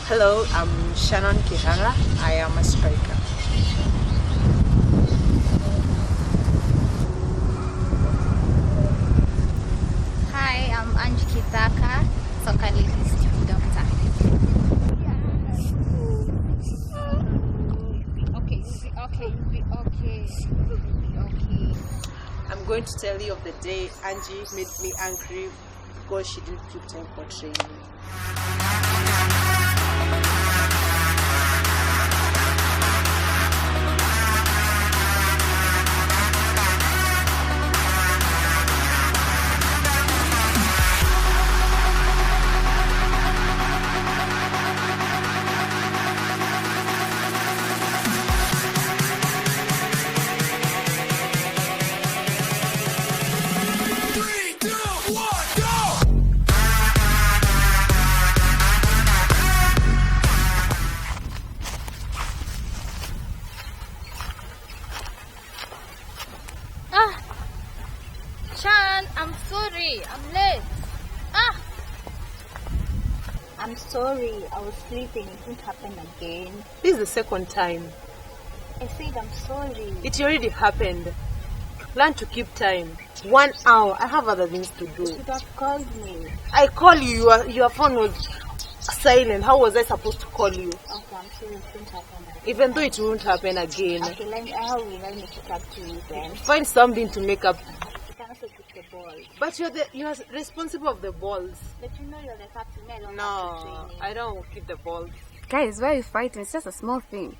Hello, I'm Shanon Kihara. I am a striker. Hi, I'm Angeline Kithaka, soccer ladies doctor. You'll be okay. I'm going to tell you of the day Angie made me angry because she didn't keep time for training. Shan, I'm sorry, I'm late. I'm sorry, I was sleeping. It won't happen again. This is the second time. I said I'm sorry. It already happened. Learn to keep time. 1 hour. I have other things to do. You should have called me. I called you. Your phone was silent. How was I supposed to call you? Okay, I'm sorry, it won't happen again. Even though it won't happen again. Okay, how will I make it up to you then? Find something to make up. You can also pick the ball. But you're responsible of the balls. But you know you're the captain. I don't No, have to train. I don't keep the balls. Guys, why are you fighting? It's just a small thing.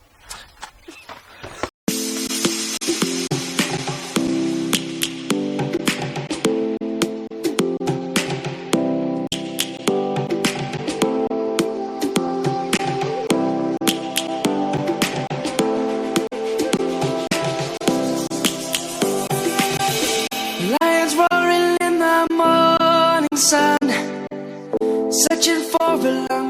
Lions roaring in the morning sun, searching for a long